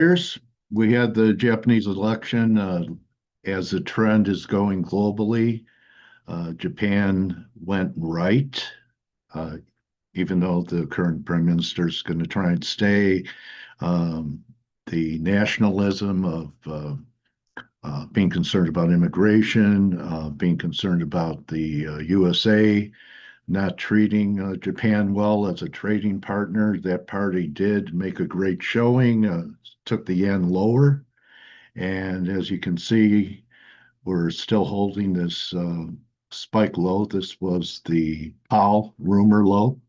Here's we had the Japanese election as the trend is going globally. Japan went right, uh, even though the current prime minister is going to try and stay. Um, the nationalism of being concerned about immigration, being concerned about the USA not treating Japan well as a trading partner. That party did make a great showing, took the yen lower. And as you can see, we're still holding this spike low. This was the Powell rumor low.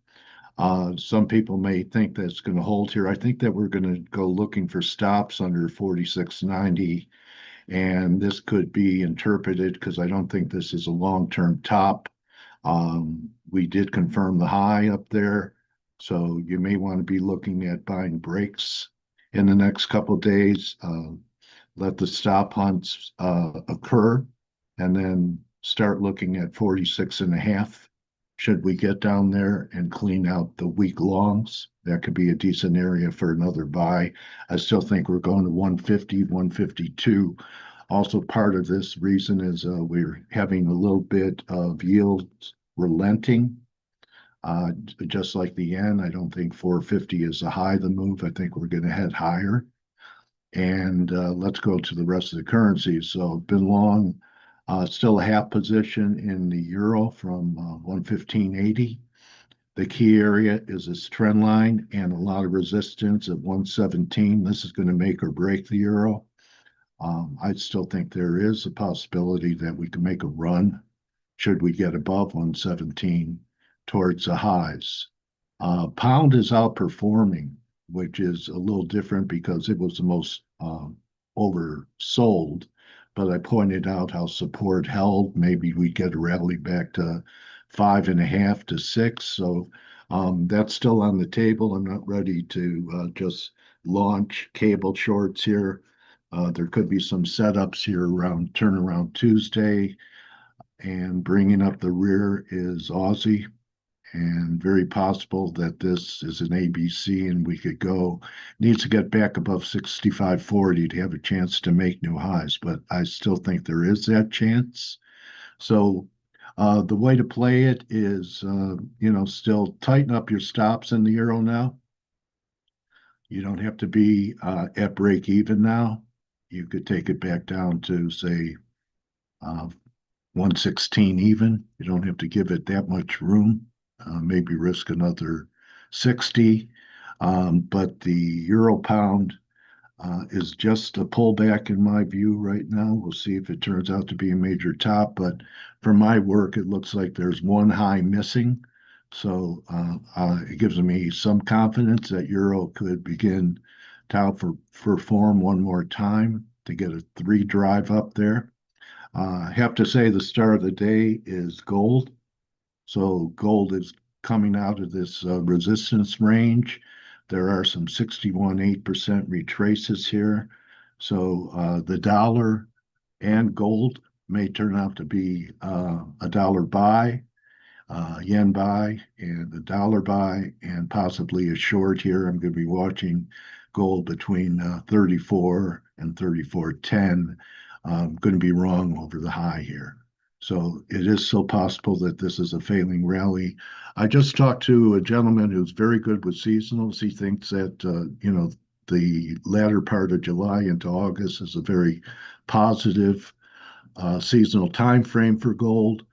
Some people may think that's going to hold here. I think that we're going to go looking for stops under 46.90, and this could be interpreted because I don't think this is a long-term top. We did confirm the high up there, so you may want to be looking at buying breaks in the next couple of days. Let the stop hunts occur, and then start looking at 46.5. Should we get down there and clean out the weak longs, that could be a decent area for another buy. I still think we're going to 150, 152. Also, part of this reason is we're having a little bit of yields relenting. Uh, just like the yen, I don't think 450 is the high of the move. I think we're going to head higher. And let's go to the rest of the currencies. So been long, still a half position in the euro from 115.80. The key area is this trend line and a lot of resistance at 117. This is going to make or break the euro. I still think there is a possibility that we can make a run should we get above 117 towards the highs. Pound is outperforming, which is a little different because it was the most oversold. But I pointed out how support held. Maybe we get a rally back to 5.5 to 6. So that's still on the table. I'm not ready to just launch cable shorts here. There could be some setups here around turnaround Tuesday, and bringing up the rear is Aussie, and very possible that this is an ABC and we could go, needs to get back above 65.40 to have a chance to make new highs, but I still think there is that chance. So the way to play it is, still tighten up your stops in the euro now. You don't have to be at break even now. You could take it back down to, say, 116 even. You don't have to give it that much room. Maybe risk another 60. But the euro pound is just a pullback in my view right now. We'll see if it turns out to be a major top. But for my work, it looks like there's one high missing. So it gives me some confidence that euro could begin to outperform one more time to get a three drive up there. I have to say the star of the day is gold. So gold is coming out of this resistance range. There are some 61.8% retraces here. So the dollar and gold may turn out to be a dollar buy, yen buy, and a dollar buy, and possibly a short here. I'm going to be watching gold between 34 and 34.10. I'm going to be wrong over the high here. So it is so possible that this is a failing rally. I just talked to a gentleman who's very good with seasonals. He thinks that, the latter part of July into August is a very positive seasonal time frame for gold.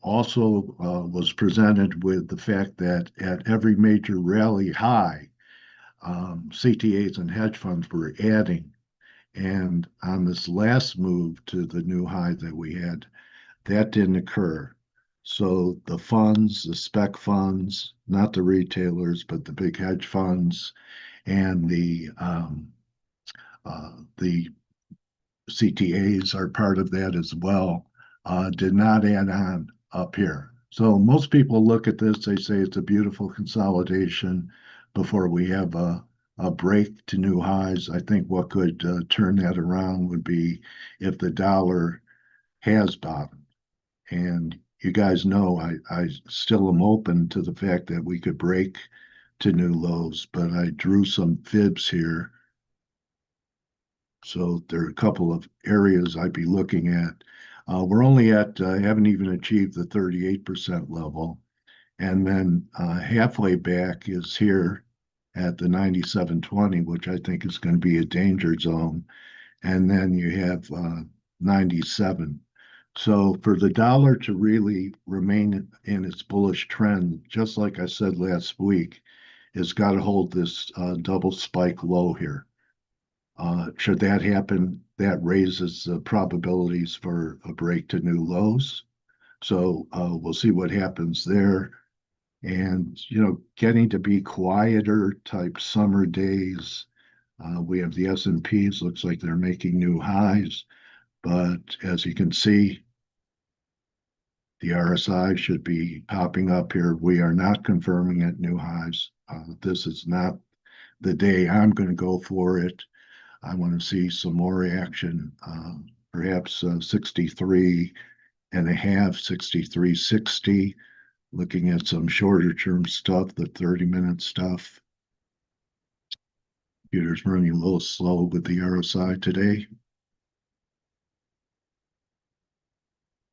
Also was presented with the fact that at every major rally high, CTAs and hedge funds were adding. And on this last move to the new high that we had, that didn't occur. So the funds, the spec funds, not the retailers, but the big hedge funds and the CTAs are part of that as well, did not add on up here. So most people look at this, they say it's a beautiful consolidation before we have a break to new highs. I think what could turn that around would be if the dollar has bottomed. And you guys know I still am open to the fact that we could break to new lows, but I drew some fibs here So there are a couple of areas I'd be looking at. We're only at, haven't even achieved the 38% level. And then halfway back is here at the 97.20, which I think is going to be a danger zone. And then you have 97. So for the dollar to really remain in its bullish trend, just like I said last week, it's got to hold this double spike low here. Should that happen, that raises the probabilities for a break to new lows. So we'll see what happens there. And, getting to be quieter type summer days. We have the S&Ps, looks like they're making new highs. But as you can see, the RSI should be popping up here. We are not confirming at new highs. This is not the day I'm going to go for it. I want to see some more action, perhaps 63 and a half, 63.60, looking at some shorter term stuff, the 30-minute stuff. Computer's running a little slow with the RSI today.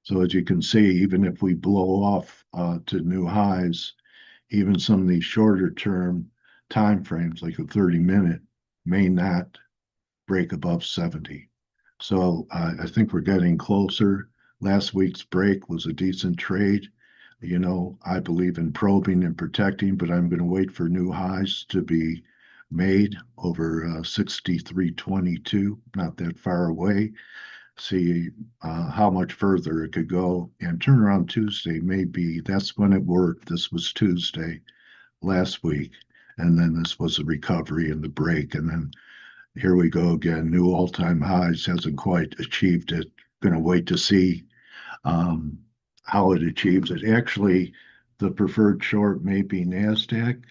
So as you can see, even if we blow off to new highs, even some of these shorter term time frames, like a 30-minute, may not break above 70. So I think we're getting closer. Last week's break was a decent trade. I believe in probing and protecting, but I'm going to wait for new highs to be made over 63.22, not that far away. See how much further it could go. And turnaround Tuesday may be, that's when it worked. This was Tuesday last week. And then this was a recovery and the break. And then here we go again. New all-time highs, hasn't quite achieved it. Going to wait to see how it achieves it. Actually, the preferred short may be NASDAQ.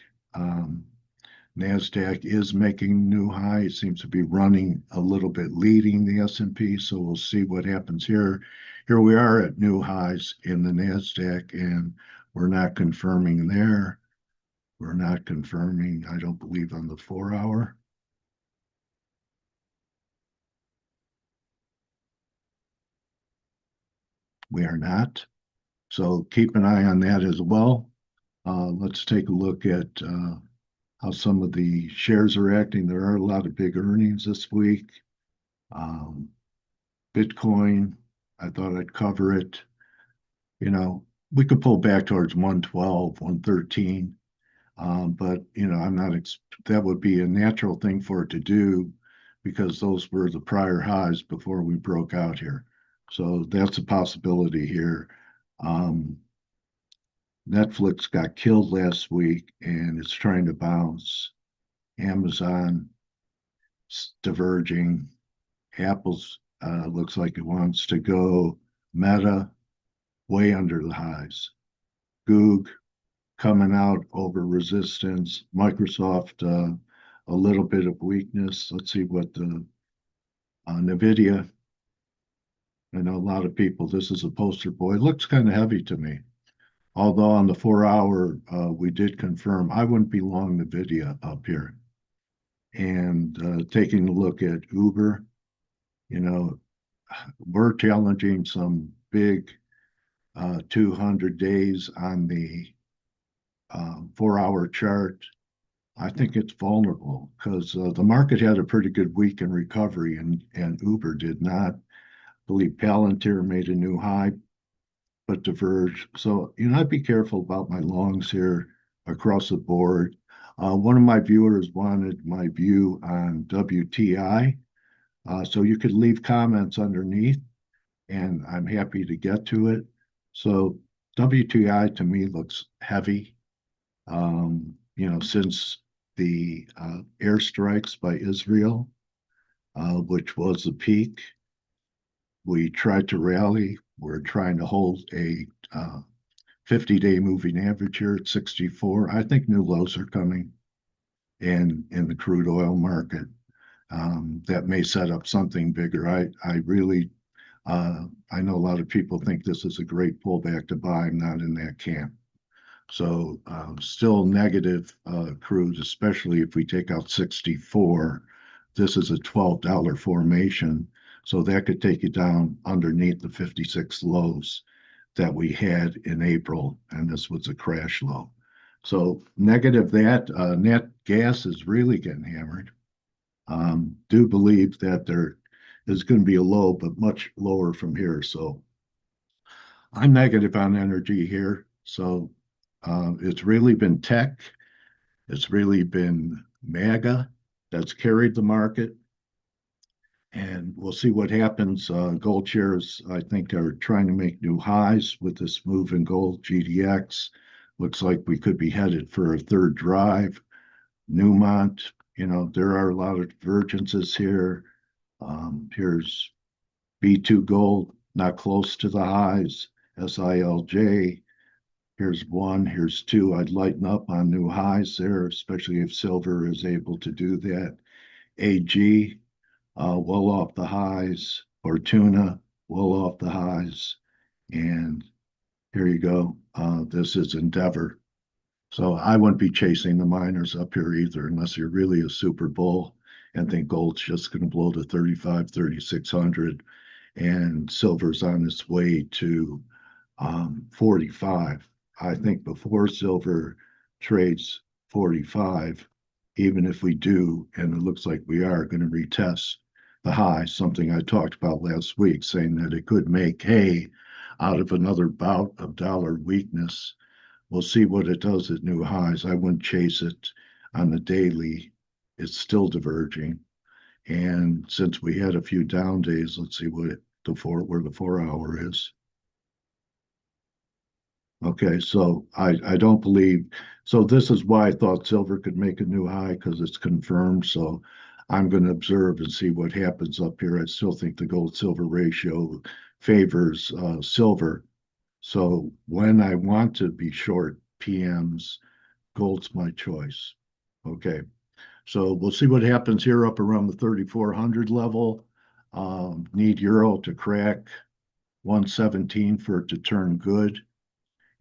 NASDAQ is making new highs. It seems to be running a little bit leading the S&P, so we'll see what happens here. Here we are at new highs in the NASDAQ, and we're not confirming there. We're not confirming, I don't believe, on the 4-hour. We are not. So keep an eye on that as well. Let's take a look at how some of the shares are acting. There are a lot of big earnings this week. Bitcoin, I thought I'd cover it. We could pull back towards 112, 113. But, I'm not, that would be a natural thing for it to do because those were the prior highs before we broke out here. So that's a possibility here. Netflix got killed last week and it's trying to bounce. Amazon diverging. Apple's looks like it wants to go. Meta way under the highs. Google coming out over resistance. Microsoft a little bit of weakness. Let's see what the NVIDIA. I know a lot of people, this is a poster boy. It looks kind of heavy to me. Although on the 4-hour, we did confirm I wouldn't be long NVIDIA up here. And taking a look at Uber, we're challenging some big 200 days on the 4-hour chart. I think it's vulnerable because the market had a pretty good week in recovery and Uber did not. I believe Palantir made a new high, but diverged. So, I'd be careful about my longs here across the board. One of my viewers wanted my view on WTI. So you could leave comments underneath and I'm happy to get to it. So WTI to me looks heavy. Since the airstrikes by Israel, which was the peak, we tried to rally. We're trying to hold a 50-day moving average here at 64. I think new lows are coming in the crude oil market. That may set up something bigger. I really, I know a lot of people think this is a great pullback to buy. I'm not in that camp. So still negative crude, especially if we take out 64. this is a $12 formation. So that could take you down underneath the 56 lows that we had in April, and this was a crash low. So negative that, net gas is really getting hammered. Do believe that there is going to be a low, but much lower from here. So I'm negative on energy here. So it's really been tech. It's really been MAGA that's carried the market. And we'll see what happens. Gold shares, I think, are trying to make new highs with this move in gold. GDX looks like we could be headed for a third drive. Newmont, there are a lot of divergences here. Here's B2 gold, not close to the highs. SILJ, here's one, here's two. I'd lighten up on new highs there, especially if silver is able to do that. AG, well off the highs. Fortuna, well off the highs. And here you go. This is Endeavor. So I wouldn't be chasing the miners up here either, unless you're really a super bull and think gold's just going to blow to 35, 3,600, and silver's on its way to 45. I think before silver trades 45, even if we do, and it looks like we are going to retest the high, something I talked about last week, saying that it could make hay out of another bout of dollar weakness. We'll see what it does at new highs. I wouldn't chase it on the daily. It's still diverging. And since we had a few down days, let's see where the 4 hour is. Okay, so I don't believe, so this is why I thought silver could make a new high, because it's confirmed. So I'm going to observe and see what happens up here. I still think the gold silver ratio favors silver. So when I want to be short PMs, gold's my choice. Okay, so we'll see what happens here up around the 3,400 level. Need euro to crack 117 for it to turn good.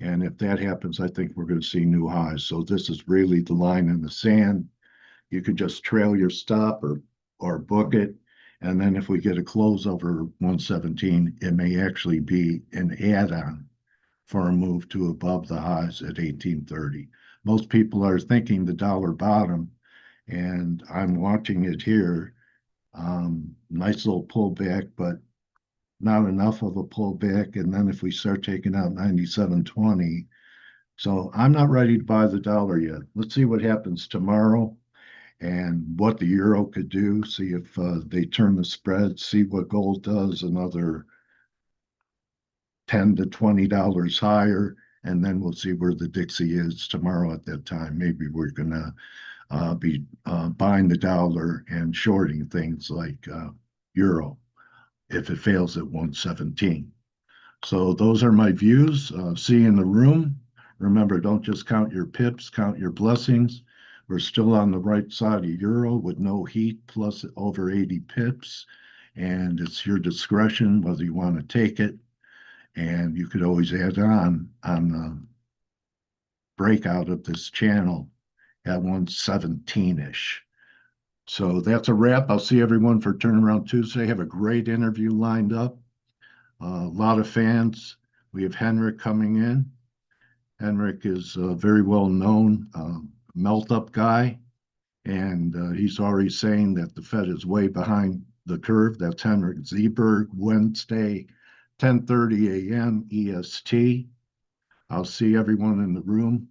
And if that happens, I think we're going to see new highs. So this is really the line in the sand. You could just trail your stop or book it. And then if we get a close over 117, it may actually be an add-on for a move to above the highs at 1830. Most people are thinking the dollar bottom, and I'm watching it here. Nice little pullback, but not enough of a pullback. And then if we start taking out 97.20, so I'm not ready to buy the dollar yet. Let's see what happens tomorrow and what the euro could do. See if they turn the spread, see what gold does, another $10 to $20 higher. And then we'll see where the Dixie is tomorrow at that time. Maybe we're going to be buying the dollar and shorting things like euro if it fails at 117. So those are my views. See you in the room. Remember, don't just count your pips, count your blessings. We're still on the right side of euro with no heat plus over 80 pips. And it's your discretion whether you want to take it. And you could always add on the breakout of this channel at 117-ish. So that's a wrap. I'll see everyone for Turnaround Tuesday. Have a great interview lined up. A lot of fans. We have Henrik coming in. Henrik is a very well known melt up guy, and he's already saying that the Fed is way behind the curve. That's Henrik Zeberg, Wednesday, 10:30 a.m. EST. I'll see everyone in the room.